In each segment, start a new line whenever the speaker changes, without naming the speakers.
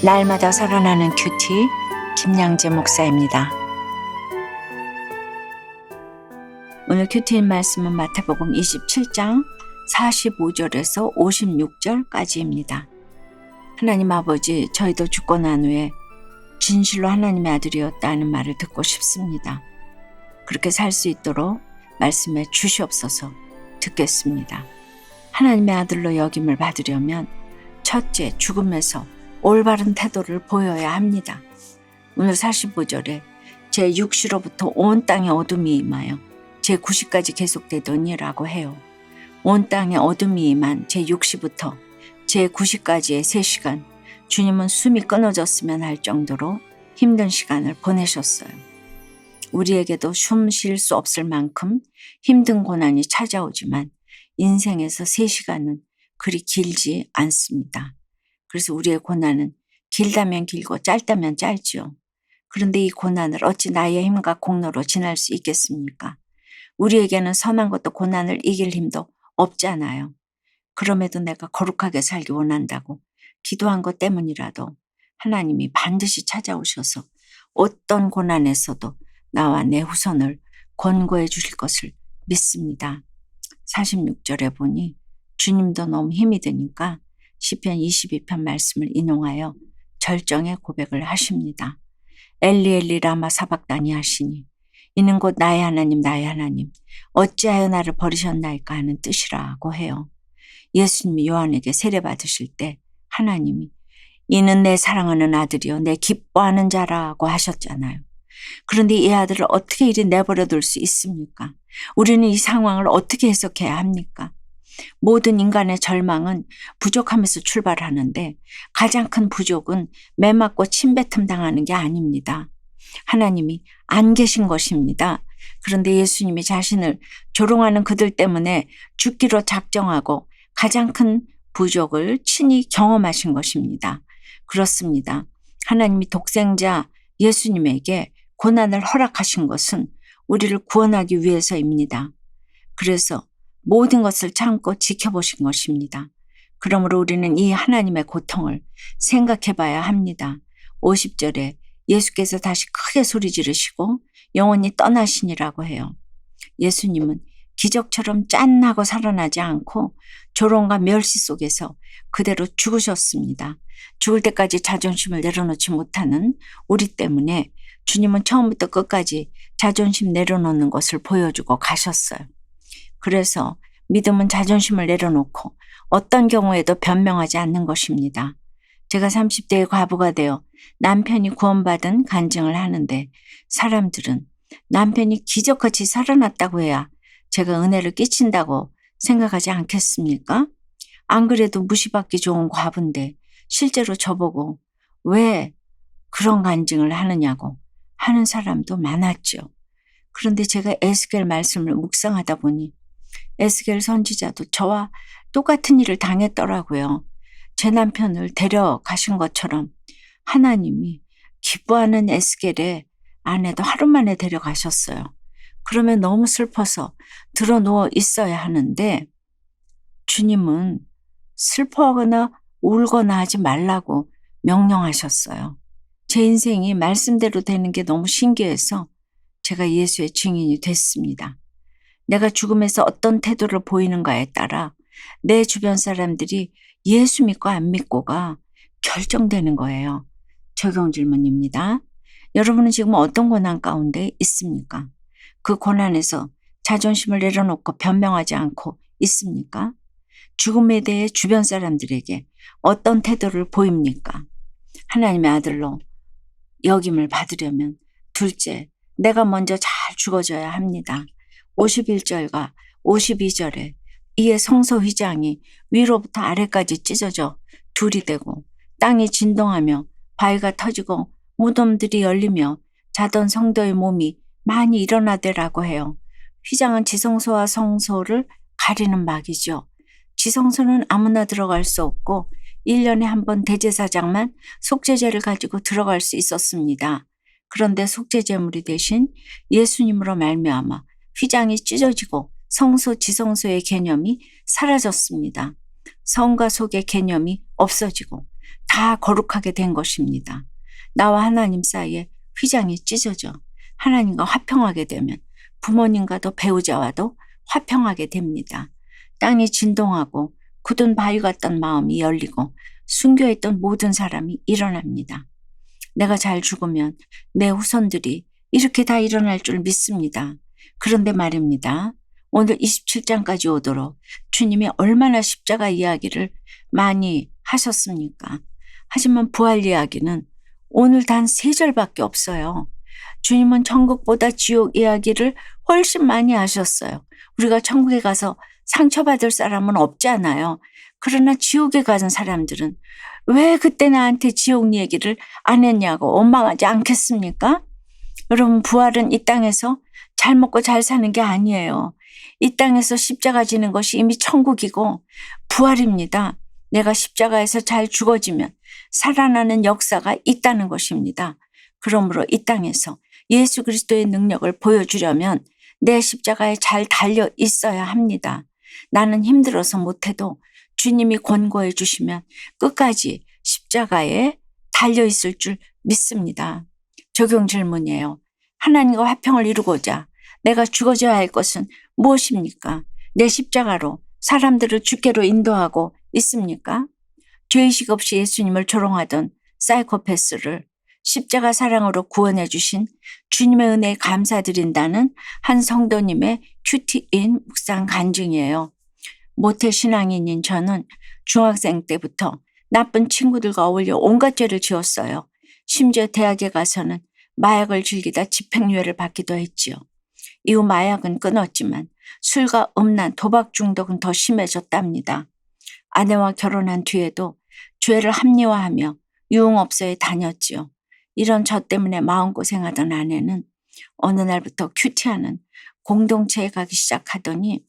날마다 살아나는 큐티 김양재 목사입니다. 오늘 큐티인 말씀은 마태복음 27장 45절에서 56절까지입니다. 하나님 아버지, 저희도 죽고 난 후에 진실로 하나님의 아들이었다는 말을 듣고 싶습니다. 그렇게 살 수 있도록 말씀해 주시옵소서. 듣겠습니다. 하나님의 아들로 여김을 받으려면 첫째, 죽음에서 올바른 태도를 보여야 합니다. 오늘 45절에 제6시로부터 온 땅에 어둠이 임하여 제9시까지 계속되더니 라고 해요. 온 땅에 어둠이 임한 제6시부터 제9시까지의 3시간, 주님은 숨이 끊어졌으면 할 정도로 힘든 시간을 보내셨어요. 우리에게도 숨 쉴 수 없을 만큼 힘든 고난이 찾아오지만 인생에서 3시간은 그리 길지 않습니다. 그래서 우리의 고난은 길다면 길고 짧다면 짧지요. 그런데 이 고난을 어찌 나의 힘과 공로로 지날 수 있겠습니까? 우리에게는 선한 것도 고난을 이길 힘도 없잖아요. 그럼에도 내가 거룩하게 살기 원한다고 기도한 것 때문이라도 하나님이 반드시 찾아오셔서 어떤 고난에서도 나와 내 후손을 권고해 주실 것을 믿습니다. 46절에 보니 주님도 너무 힘이 드니까 시편 22편 말씀을 인용하여 절정의 고백을 하십니다. 엘리 엘리 라마 사박다니 하시니 이는 곧 나의 하나님 나의 하나님 어찌하여 나를 버리셨나이까 하는 뜻이라고 해요. 예수님이 요한에게 세례받으실 때 하나님이 이는 내 사랑하는 아들이요 내 기뻐하는 자라고 하셨잖아요. 그런데 이 아들을 어떻게 이리 내버려 둘 수 있습니까? 우리는 이 상황을 어떻게 해석해야 합니까? 모든 인간의 절망은 부족함에서 출발하는데 가장 큰 부족은 매 맞고 침뱉음 당하는 게 아닙니다. 하나님이 안 계신 것입니다. 그런데 예수님이 자신을 조롱하는 그들 때문에 죽기로 작정하고 가장 큰 부족을 친히 경험하신 것입니다. 그렇습니다. 하나님이 독생자 예수님에게 고난을 허락하신 것은 우리를 구원하기 위해서입니다. 그래서 모든 것을 참고 지켜보신 것입니다. 그러므로 우리는 이 하나님의 고통을 생각해 봐야 합니다. 50절에 예수께서 다시 크게 소리 지르시고 영원히 떠나시니라고 해요. 예수님은 기적처럼 짠하고 살아나지 않고 조롱과 멸시 속에서 그대로 죽으셨습니다. 죽을 때까지 자존심을 내려놓지 못하는 우리 때문에 주님은 처음부터 끝까지 자존심 내려놓는 것을 보여주고 가셨어요. 그래서 믿음은 자존심을 내려놓고 어떤 경우에도 변명하지 않는 것입니다. 제가 30대의 과부가 되어 남편이 구원받은 간증을 하는데 사람들은 남편이 기적같이 살아났다고 해야 제가 은혜를 끼친다고 생각하지 않겠습니까? 안 그래도 무시받기 좋은 과부인데 실제로 저보고 왜 그런 간증을 하느냐고 하는 사람도 많았죠. 그런데 제가 에스겔 말씀을 묵상하다 보니 에스겔 선지자도 저와 똑같은 일을 당했더라고요. 제 남편을 데려가신 것처럼 하나님이 기뻐하는 에스겔의 아내도 하루 만에 데려가셨어요. 그러면 너무 슬퍼서 드러누워 있어야 하는데 주님은 슬퍼하거나 울거나 하지 말라고 명령하셨어요. 제 인생이 말씀대로 되는 게 너무 신기해서 제가 예수의 증인이 됐습니다. 내가 죽음에서 어떤 태도를 보이는가에 따라 내 주변 사람들이 예수 믿고 안 믿고가 결정되는 거예요. 적용 질문입니다. 여러분은 지금 어떤 고난 가운데 있습니까? 그 고난에서 자존심을 내려놓고 변명하지 않고 있습니까? 죽음에 대해 주변 사람들에게 어떤 태도를 보입니까? 하나님의 아들로 여김을 받으려면 둘째, 내가 먼저 잘 죽어져야 합니다. 51절과 52절에 이에 성소 휘장이 위로부터 아래까지 찢어져 둘이 되고 땅이 진동하며 바위가 터지고 무덤들이 열리며 자던 성도의 몸이 많이 일어나되라고 해요. 휘장은 지성소와 성소를 가리는 막이죠. 지성소는 아무나 들어갈 수 없고 1년에 한 번 대제사장만 속죄제를 가지고 들어갈 수 있었습니다. 그런데 속죄제물이 대신 예수님으로 말미암아 휘장이 찢어지고 성소 지성소의 개념이 사라졌습니다. 성과 속의 개념이 없어지고 다 거룩하게 된 것입니다. 나와 하나님 사이에 휘장이 찢어져 하나님과 화평하게 되면 부모님과도 배우자와도 화평하게 됩니다. 땅이 진동하고 굳은 바위 같던 마음이 열리고 숨겨있던 모든 사람이 일어납니다. 내가 잘 죽으면 내 후손들이 이렇게 다 일어날 줄 믿습니다. 그런데 말입니다. 오늘 27장까지 오도록 주님이 얼마나 십자가 이야기를 많이 하셨습니까? 하지만 부활 이야기는 오늘 단 3절밖에 없어요. 주님은 천국보다 지옥 이야기를 훨씬 많이 하셨어요. 우리가 천국에 가서 상처받을 사람은 없잖아요. 그러나 지옥에 가는 사람들은 왜 그때 나한테 지옥 얘기를 안 했냐고 원망하지 않겠습니까? 여러분, 부활은 이 땅에서 잘 먹고 잘 사는 게 아니에요. 이 땅에서 십자가 지는 것이 이미 천국이고 부활입니다. 내가 십자가에서 잘 죽어지면 살아나는 역사가 있다는 것입니다. 그러므로 이 땅에서 예수 그리스도의 능력을 보여주려면 내 십자가에 잘 달려 있어야 합니다. 나는 힘들어서 못해도 주님이 권고해 주시면 끝까지 십자가에 달려 있을 줄 믿습니다. 적용 질문이에요. 하나님과 화평을 이루고자 내가 죽어져야 할 것은 무엇입니까? 내 십자가로 사람들을 주께로 인도하고 있습니까? 죄의식 없이 예수님을 조롱하던 사이코패스를 십자가 사랑으로 구원해 주신 주님의 은혜에 감사드린다는 한 성도님의 큐티인 묵상 간증이에요. 모태 신앙인인 저는 중학생 때부터 나쁜 친구들과 어울려 온갖 죄를 지었어요. 심지어 대학에 가서는 마약을 즐기다 집행유예를 받기도 했지요. 이후 마약은 끊었지만 술과 음란, 도박 중독은 더 심해졌답니다. 아내와 결혼한 뒤에도 죄를 합리화하며 유흥업소에 다녔지요. 이런 저 때문에 마음고생하던 아내는 어느 날부터 큐티하는 공동체에 가기 시작하더니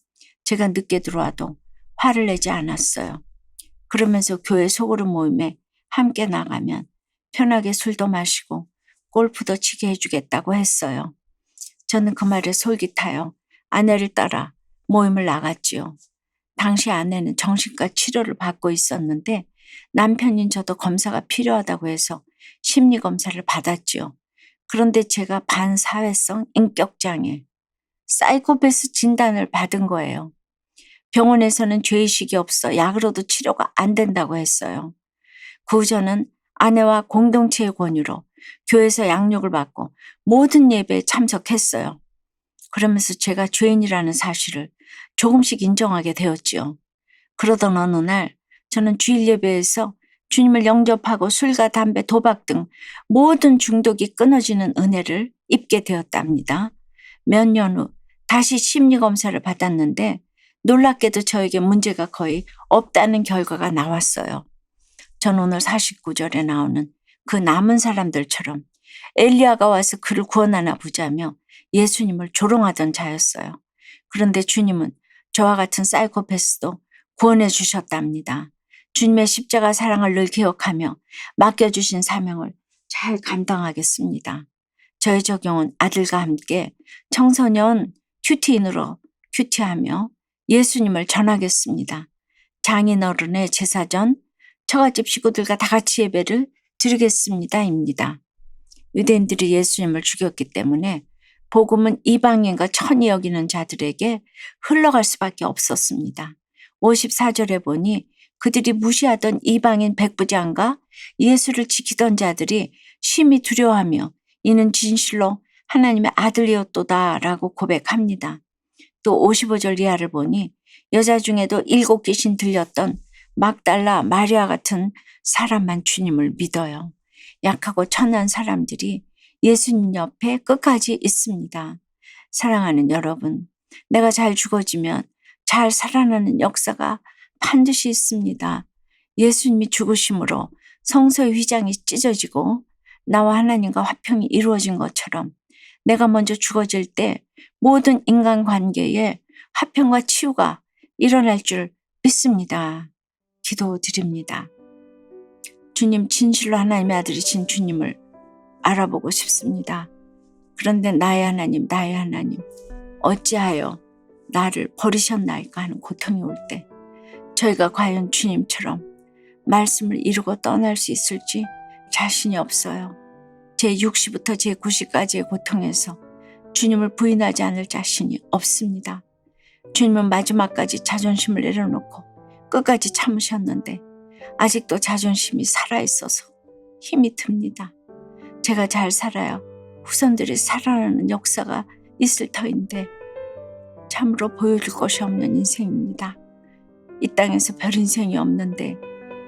제가 늦게 들어와도 화를 내지 않았어요. 그러면서 교회 소그룹 모임에 함께 나가면 편하게 술도 마시고 골프도 치게 해주겠다고 했어요. 저는 그 말에 솔깃하여 아내를 따라 모임을 나갔지요. 당시 아내는 정신과 치료를 받고 있었는데 남편인 저도 검사가 필요하다고 해서 심리검사를 받았지요. 그런데 제가 반사회성 인격장애, 사이코패스 진단을 받은 거예요. 병원에서는 죄의식이 없어 약으로도 치료가 안 된다고 했어요. 그 후 저는 아내와 공동체의 권유로 교회에서 양육을 받고 모든 예배에 참석했어요. 그러면서 제가 죄인이라는 사실을 조금씩 인정하게 되었지요. 그러던 어느 날 저는 주일 예배에서 주님을 영접하고 술과 담배, 도박 등 모든 중독이 끊어지는 은혜를 입게 되었답니다. 몇 년 후 다시 심리검사를 받았는데 놀랍게도 저에게 문제가 거의 없다는 결과가 나왔어요. 전 오늘 49절에 나오는 그 남은 사람들처럼 엘리야가 와서 그를 구원하나 보자며 예수님을 조롱하던 자였어요. 그런데 주님은 저와 같은 사이코패스도 구원해 주셨답니다. 주님의 십자가 사랑을 늘 기억하며 맡겨주신 사명을 잘 감당하겠습니다. 저의 적용은 아들과 함께 청소년 큐티인으로 큐티하며 예수님을 전하겠습니다. 장인어른의 제사전 처갓집 식구들과 다 같이 예배를 드리겠습니다입니다. 유대인들이 예수님을 죽였기 때문에 복음은 이방인과 천히 여기는 자들에게 흘러갈 수밖에 없었습니다. 54절에 보니 그들이 무시하던 이방인 백부장과 예수를 지키던 자들이 심히 두려워하며 이는 진실로 하나님의 아들이었도다라고 고백합니다. 또 55절 이하를 보니 여자 중에도 7 귀신 들렸던 막달라 마리아 같은 사람만 주님을 믿어요. 약하고 천한 사람들이 예수님 옆에 끝까지 있습니다. 사랑하는 여러분, 내가 잘 죽어지면 잘 살아나는 역사가 반드시 있습니다. 예수님이 죽으심으로 성소의 휘장이 찢어지고 나와 하나님과 화평이 이루어진 것처럼 내가 먼저 죽어질 때 모든 인간관계에 화평과 치유가 일어날 줄 믿습니다. 기도드립니다. 주님, 진실로 하나님의 아들이신 주님을 알아보고 싶습니다. 그런데 나의 하나님, 어찌하여 나를 버리셨나이까 하는 고통이 올 때 저희가 과연 주님처럼 말씀을 이루고 떠날 수 있을지 자신이 없어요. 제 60부터 제 90까지의 고통에서 주님을 부인하지 않을 자신이 없습니다. 주님은 마지막까지 자존심을 내려놓고 끝까지 참으셨는데 아직도 자존심이 살아있어서 힘이 듭니다. 제가 잘 살아야 후손들이 살아나는 역사가 있을 터인데 참으로 보여줄 것이 없는 인생입니다. 이 땅에서 별 인생이 없는데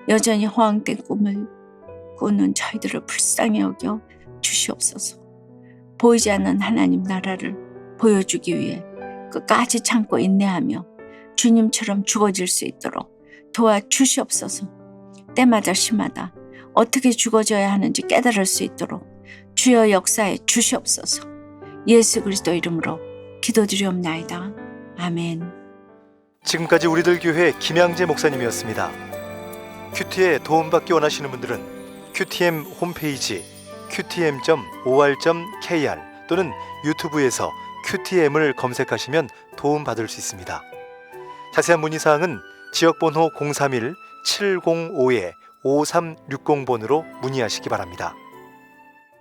여전히 허황된 꿈을 꾸는 저희들을 불쌍히 여겨 주시옵소서. 보이지 않는 하나님 나라를 보여주기 위해 끝까지 참고 인내하며 주님처럼 죽어질 수 있도록 도와주시옵소서. 때마다 시마다 어떻게 죽어져야 하는지 깨달을 수 있도록 주여 역사해 주시옵소서. 예수 그리스도 이름으로 기도드리옵나이다. 아멘.
지금까지 우리들 교회 김양재 목사님이었습니다. 큐티에 도움받기 원하시는 분들은 QTM 홈페이지 qtm.or.kr 또는 유튜브에서 QTM을 검색하시면 도움받을 수 있습니다. 자세한 문의사항은 지역번호 031-705-5360번으로 문의하시기 바랍니다.